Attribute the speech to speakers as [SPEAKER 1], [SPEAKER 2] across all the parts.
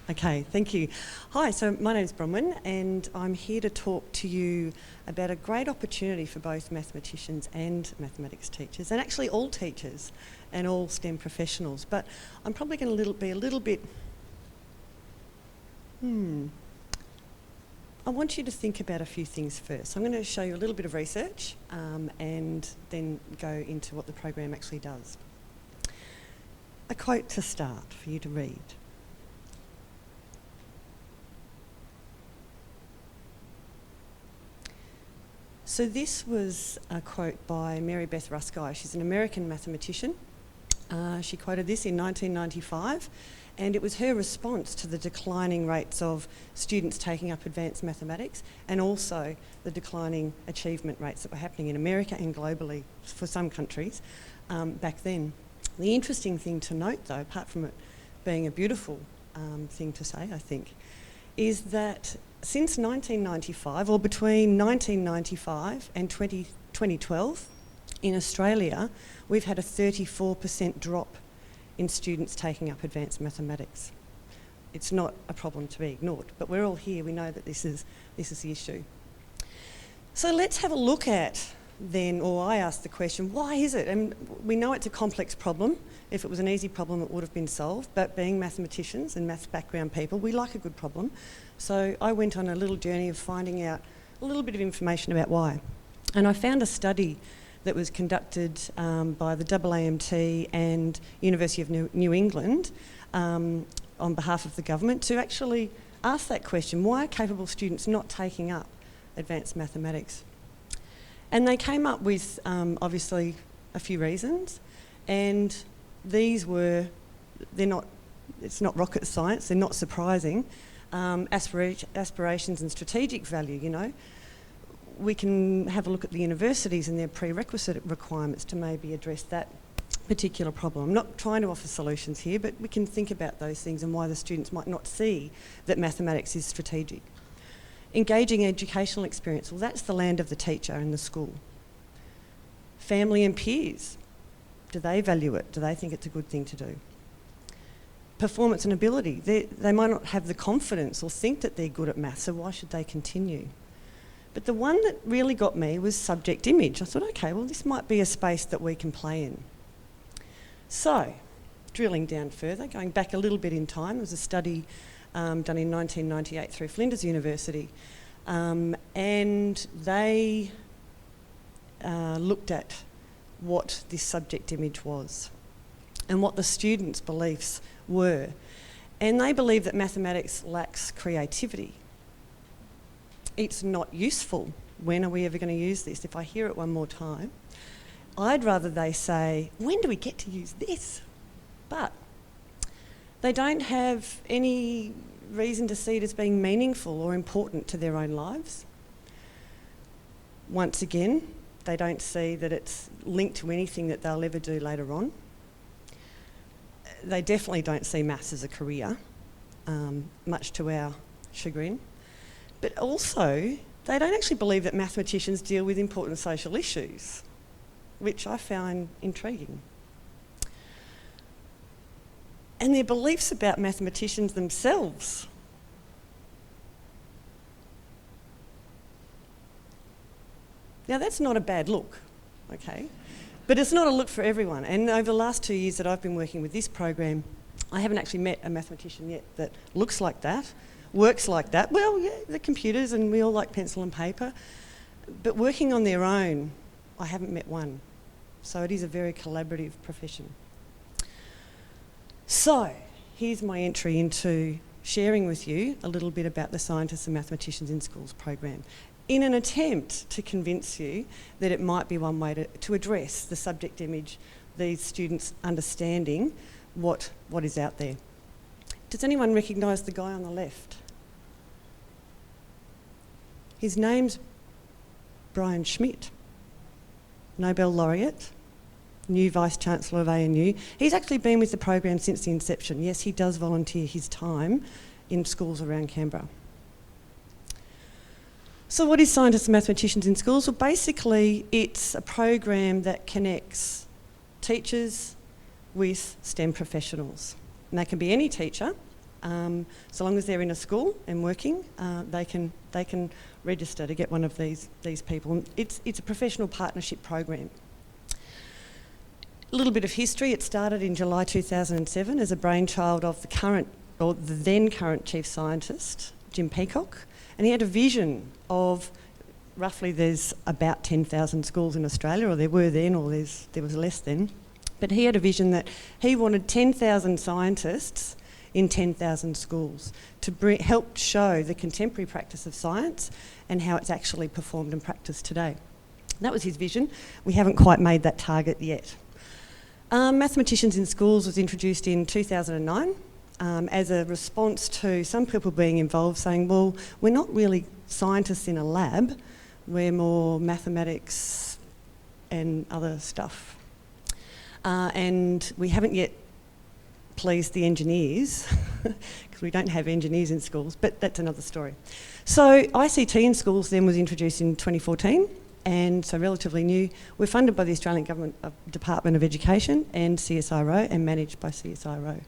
[SPEAKER 1] Okay, thank you. Hi, so my name's Bronwyn and I'm here to talk to you about a great opportunity for both mathematicians and mathematics teachers, and actually all teachers and all STEM professionals. But I'm probably going to be a little bit... I want you to think about a few things first. I'm going to show you a little bit of research and then go into what the program actually does. A quote to start for you to read. So this was a quote by Mary Beth Rusky. She's an American mathematician. She quoted this in 1995, and it was her response to the declining rates of students taking up advanced mathematics and also the declining achievement rates that were happening in America and globally for some countries back then. The interesting thing to note, though, apart from it being a beautiful thing to say, I think, is that since 1995, or between 1995 and 2012, in Australia, we've had a 34% drop in students taking up advanced mathematics. It's not a problem to be ignored, but we're all here, we know that this is the issue. So let's have a look at then, or I asked the question, why is it? And we know it's a complex problem. If it was an easy problem, it would have been solved, but being mathematicians and maths background people, we like a good problem. So I went on a little journey of finding out a little bit of information about why. And I found a study that was conducted by the AAMT and University of New England on behalf of the government to actually ask that question, why are capable students not taking up advanced mathematics? And they came up with, obviously, a few reasons, and these were, it's not rocket science, they're not surprising. Aspirations and strategic value, you know. We can have a look at the universities and their prerequisite requirements to maybe address that particular problem. I'm not trying to offer solutions here, but we can think about those things and why the students might not see that mathematics is strategic. Engaging educational experience, well, that's the land of the teacher and the school. Family and peers, do they value it? Do they think it's a good thing to do? Performance and ability, they might not have the confidence or think that they're good at maths, so why should they continue? But the one that really got me was subject image. I thought, okay, well, this might be a space that we can play in. So, drilling down further, going back a little bit in time, there was a study done in 1998 through Flinders University, and they looked at what this subject image was and what the students' beliefs were. And they believe that mathematics lacks creativity. It's not useful. When are we ever going to use this? If I hear it one more time, I'd rather they say, when do we get to use this? But they don't have any reason to see it as being meaningful or important to their own lives. Once again, they don't see that it's linked to anything that they'll ever do later on. They definitely don't see maths as a career, much to our chagrin. But also, they don't actually believe that mathematicians deal with important social issues, which I found intriguing. And their beliefs about mathematicians themselves. Now, that's not a bad look, okay? But it's not a look for everyone. And over the last 2 years that I've been working with this program, I haven't actually met a mathematician yet that looks like that, works like that. Well, yeah, the computers, and we all like pencil and paper. But working on their own, I haven't met one. So it is a very collaborative profession. So here's my entry into sharing with you a little bit about the Scientists and Mathematicians in Schools program, in an attempt to convince you that it might be one way to address the subject image, these students understanding what is out there. Does anyone recognise the guy on the left? His name's Brian Schmidt, Nobel laureate, new Vice-Chancellor of ANU. He's actually been with the program since the inception. Yes, he does volunteer his time in schools around Canberra. So what is Scientists and Mathematicians in Schools? Well, basically it's a program that connects teachers with STEM professionals. And that can be any teacher, So long as they're in a school and working, they can register to get one of these people. And it's a professional partnership program. A little bit of history. It started in July 2007 as a brainchild of the then current chief scientist, Jim Peacock, and he had a vision of roughly there's about 10,000 schools in Australia, or there were then, or there was less then. But he had a vision that he wanted 10,000 scientists in 10,000 schools to help show the contemporary practice of science and how it's actually performed and practiced today. That was his vision. We haven't quite made that target yet. Mathematicians in Schools was introduced in 2009 as a response to some people being involved saying, well, we're not really scientists in a lab, we're more mathematics and other stuff. And we haven't yet pleased the engineers, because we don't have engineers in schools, but that's another story. So ICT in schools then was introduced in 2014, and so relatively new. We're funded by the Australian Government Department of Education and CSIRO, and managed by CSIRO.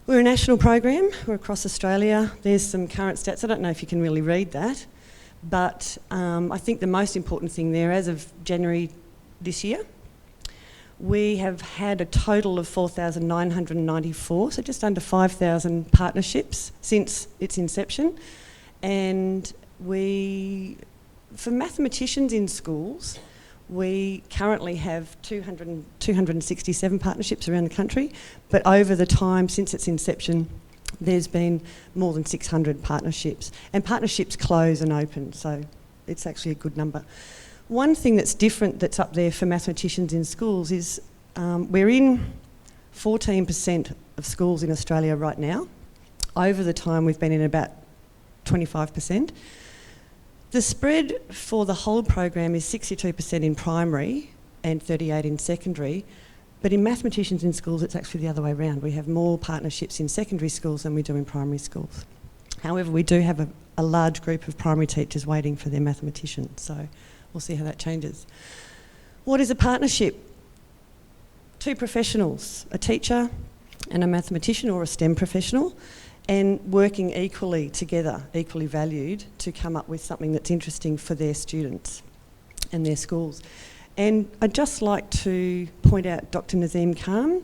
[SPEAKER 1] We're a national program, we're across Australia. There's some current stats, I don't know if you can really read that, but I think the most important thing there, as of January this year, we have had a total of 4,994, so just under 5,000 partnerships since its inception. And for mathematicians in schools, we currently have 267 partnerships around the country, but over the time since its inception, there's been more than 600 partnerships. And partnerships close and open, so it's actually a good number. One thing that's different that's up there for mathematicians in schools is we're in 14% of schools in Australia right now. Over the time, we've been in about 25%. The spread for the whole program is 62% in primary and 38% in secondary, but in mathematicians in schools, it's actually the other way around. We have more partnerships in secondary schools than we do in primary schools. However, we do have a large group of primary teachers waiting for their mathematicians, so we'll see how that changes. What is a partnership? Two professionals, a teacher and a mathematician, or a STEM professional, and working equally together, equally valued, to come up with something that's interesting for their students and their schools. And I'd just like to point out Dr. Nazim Khan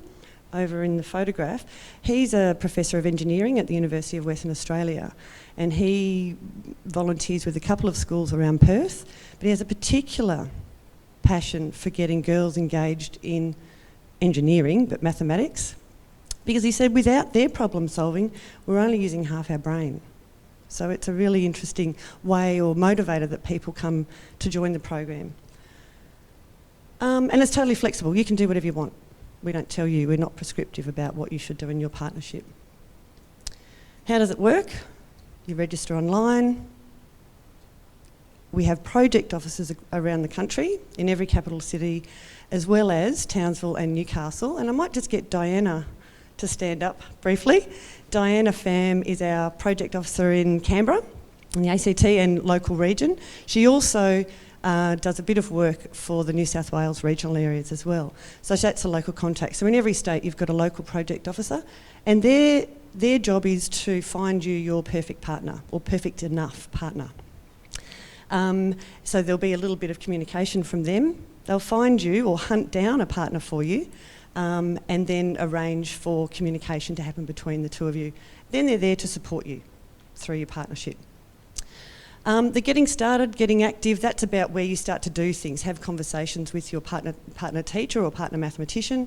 [SPEAKER 1] over in the photograph. He's a professor of engineering at the University of Western Australia, and he volunteers with a couple of schools around Perth, but he has a particular passion for getting girls engaged in engineering, but mathematics, because he said without their problem solving, we're only using half our brain. So it's a really interesting way or motivator that people come to join the program. And it's totally flexible. You can do whatever you want. We don't tell you, we're not prescriptive about what you should do in your partnership. How does it work? You register online. We have project offices around the country, in every capital city, as well as Townsville and Newcastle. And I might just get Diana to stand up briefly. Diana Pham is our project officer in Canberra, in the ACT and local region. She also does a bit of work for the New South Wales regional areas as well. So that's a local contact. So in every state you've got a local project officer, and their job is to find you your perfect partner, or perfect enough partner. So there'll be a little bit of communication from them. They'll find you or hunt down a partner for you, and then arrange for communication to happen between the two of you. Then they're there to support you through your partnership. The getting started, getting active, that's about where you start to do things, have conversations with your partner teacher or partner mathematician,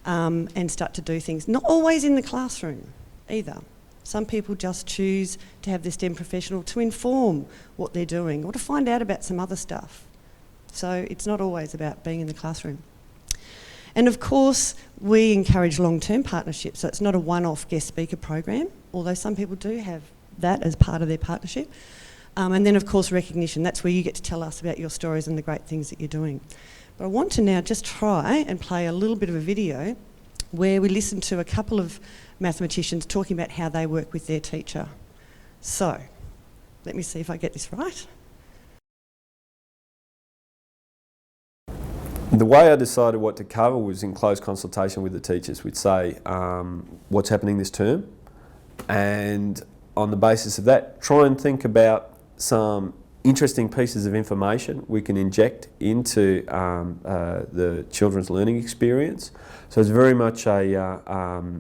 [SPEAKER 1] and start to do things. Not always in the classroom either. Some people just choose to have their STEM professional to inform what they're doing or to find out about some other stuff. So it's not always about being in the classroom. And of course, we encourage long-term partnerships, so it's not a one-off guest speaker program, although some people do have that as part of their partnership. And then of course recognition, that's where you get to tell us about your stories and the great things that you're doing. But I want to now just try and play a little bit of a video where we listen to a couple of mathematicians talking about how they work with their teacher. So, let me see if I get this right.
[SPEAKER 2] The way I decided what to cover was in close consultation with the teachers. We'd say, what's happening this term? And on the basis of that, try and think about some interesting pieces of information we can inject into the children's learning experience. So it's very much a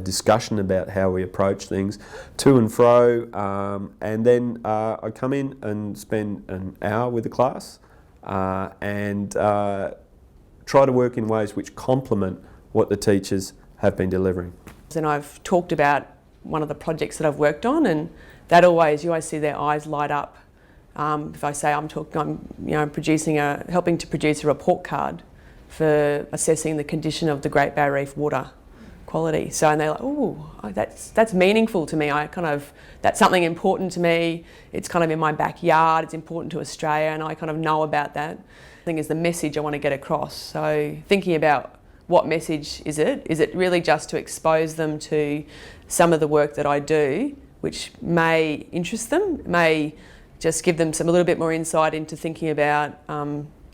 [SPEAKER 2] discussion about how we approach things to and fro, and then I come in and spend an hour with the class and try to work in ways which complement what the teachers have been delivering.
[SPEAKER 3] And I've talked about one of the projects that I've worked on, and that you always see their eyes light up. If I say I'm helping to produce a report card for assessing the condition of the Great Barrier Reef water quality. So, and they're like, oh, that's meaningful to me. That's something important to me. It's kind of in my backyard. It's important to Australia, and I kind of know about that. I think is the message I want to get across. So thinking about what message is it? Is it really just to expose them to some of the work that I do, which may interest them, may just give them a little bit more insight into thinking about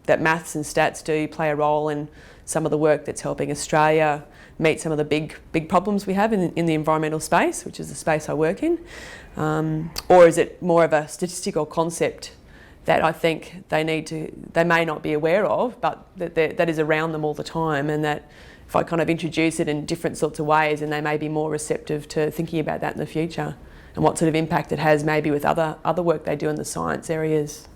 [SPEAKER 3] that maths and stats do play a role in some of the work that's helping Australia meet some of the big problems we have in the environmental space, which is the space I work in? Or is it more of a statistical concept that I think they may not be aware of, but that is around them all the time, and that if I kind of introduce it in different sorts of ways, then they may be more receptive to thinking about that in the future and what sort of impact it has maybe with other work they do in the science areas.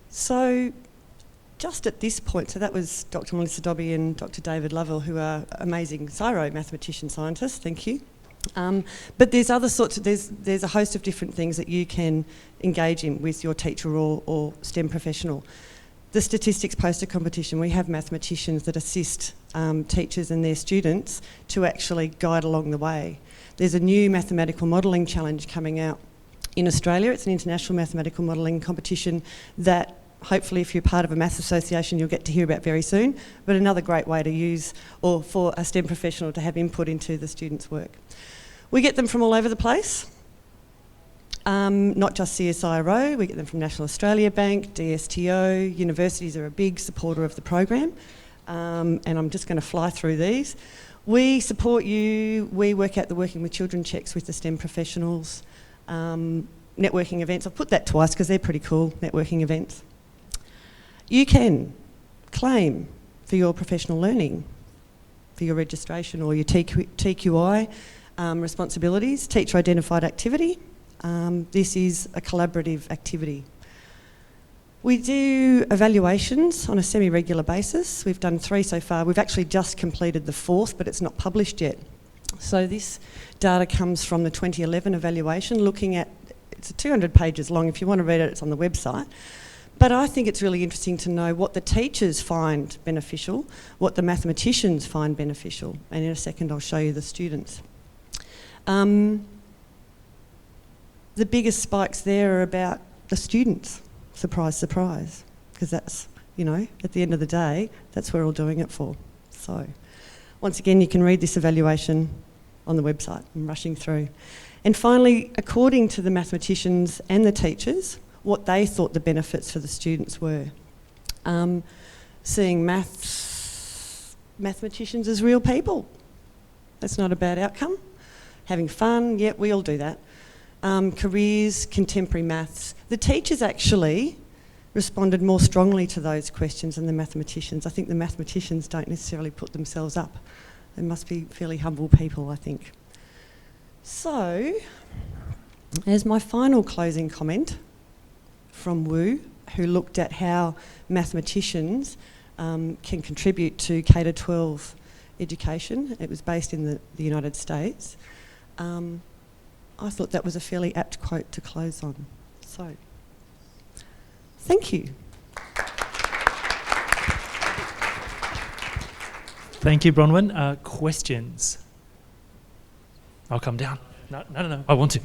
[SPEAKER 1] So just at this point, so that was Dr. Melissa Dobby and Dr. David Lovell, who are amazing CSIRO mathematician scientists, thank you. But there's other sorts of, there's a host of different things that you can engage in with your teacher or STEM professional. The statistics poster competition, we have mathematicians that assist teachers and their students to actually guide along the way. There's a new mathematical modelling challenge coming out in Australia. It's an international mathematical modelling competition that hopefully if you're part of a maths association you'll get to hear about very soon, but another great way to use or for a STEM professional to have input into the students' work. We get them from all over the place. Not just CSIRO, we get them from National Australia Bank, DSTO, universities are a big supporter of the program, and I'm just going to fly through these. We support you, we work out the Working with Children checks with the STEM professionals, networking events, I've put that twice because they're pretty cool, networking events. You can claim for your professional learning, for your registration or your TQI responsibilities, teacher identified activity. This is a collaborative activity. We do evaluations on a semi-regular basis. We've done 3 so far. We've actually just completed the 4th, but it's not published yet. So this data comes from the 2011 evaluation, looking at, it's 200 pages long. If you want to read it, it's on the website. But I think it's really interesting to know what the teachers find beneficial, what the mathematicians find beneficial, and in a second I'll show you the students. The biggest spikes there are about the students. Surprise, surprise, because that's, you know, at the end of the day, that's what we're all doing it for. So, once again, you can read this evaluation on the website. I'm rushing through. And finally, according to the mathematicians and the teachers, what they thought the benefits for the students were. Seeing mathematicians as real people. That's not a bad outcome. Having fun, yeah, we all do that. Careers, contemporary maths. The teachers actually responded more strongly to those questions than the mathematicians. I think the mathematicians don't necessarily put themselves up. They must be fairly humble people, I think. So, as my final closing comment from Wu, who looked at how mathematicians can contribute to K-12 education. It was based in the United States. I thought that was a fairly apt quote to close on. So, thank you.
[SPEAKER 4] Thank you, Bronwyn. Questions? I'll come down. No, I want to.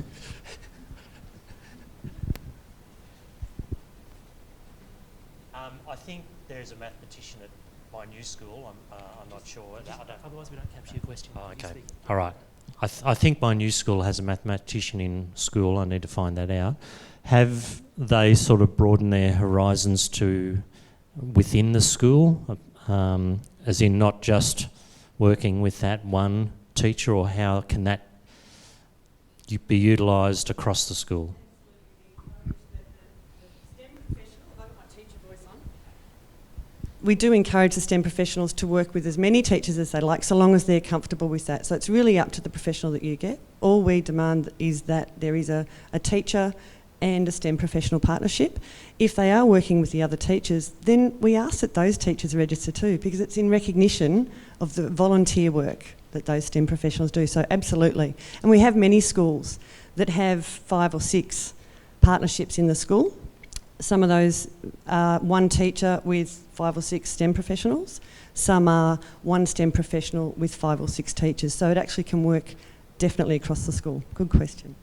[SPEAKER 5] I think there's a mathematician at my new school. I'm not sure.
[SPEAKER 4] Otherwise, we don't capture your question.
[SPEAKER 5] Oh, okay. All right. I think my new school has a mathematician in school. I need to find that out. Have they sort of broadened their horizons to within the school, as in not just working with that one teacher, or how can that be utilised across the school?
[SPEAKER 1] We do encourage the STEM professionals to work with as many teachers as they like, so long as they're comfortable with that. So it's really up to the professional that you get. All we demand is that there is a teacher and a STEM professional partnership. If they are working with the other teachers, then we ask that those teachers register too, because it's in recognition of the volunteer work that those STEM professionals do. So absolutely. And we have many schools that have 5 or 6 partnerships in the school. Some of those are one teacher with 5 or 6 STEM professionals. Some are one STEM professional with 5 or 6 teachers. So it actually can work definitely across the school. Good question.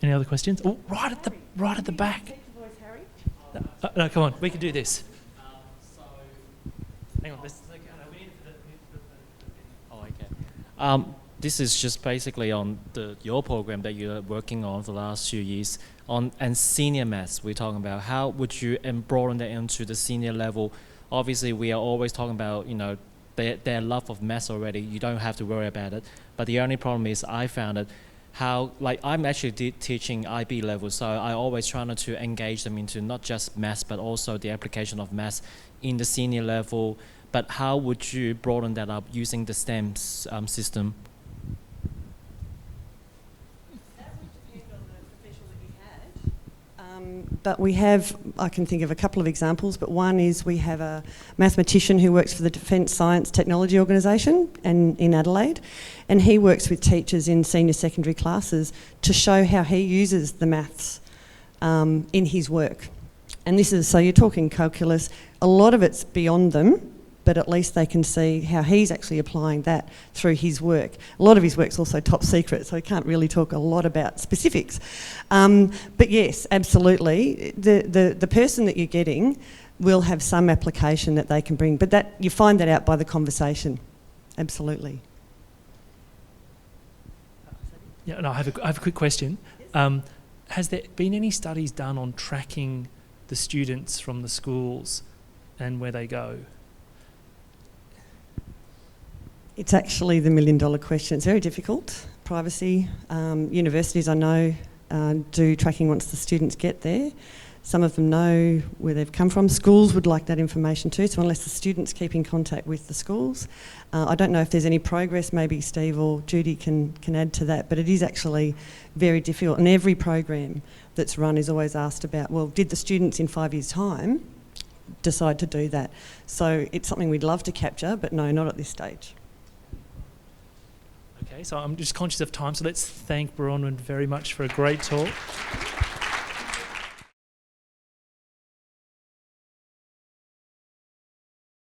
[SPEAKER 4] Any other questions? Oh, right at the back. No, come on, we can do this. Hang on,
[SPEAKER 6] okay. This is just basically on your program that you're working on for the last few years and senior maths. We're talking about how would you broaden that into the senior level. Obviously, we are always talking about their love of maths already. You don't have to worry about it. But the only problem is I found it. I'm actually teaching IB level, so I always try not to engage them into not just maths, but also the application of maths in the senior level. But how would you broaden that up using the STEM system?
[SPEAKER 1] That would depend on the professional that you had. But we have, I can think of a couple of examples, but one is we have a mathematician who works for the Defence Science Technology Organisation in Adelaide, and he works with teachers in senior secondary classes to show how he uses the maths in his work. And this is, so you're talking calculus, a lot of it's beyond them, but at least they can see how he's actually applying that through his work. A lot of his work's also top secret, so he can't really talk a lot about specifics. But yes, absolutely, the person that you're getting will have some application that they can bring, but that you find that out by the conversation, absolutely.
[SPEAKER 4] Yeah, no, I have a quick question. Has there been any studies done on tracking the students from the schools and where they go?
[SPEAKER 1] It's actually the million-dollar question. It's very difficult. Privacy. Universities, I know, do tracking once the students get there. Some of them know where they've come from. Schools would like that information too, so unless the students keep in contact with the schools. I don't know if there's any progress, maybe Steve or Judy can add to that, but it is actually very difficult. And every program that's run is always asked about, well, did the students in 5 years' time decide to do that? So it's something we'd love to capture, but no, not at this stage.
[SPEAKER 4] Okay, so I'm just conscious of time, so let's thank Bronwyn very much for a great talk.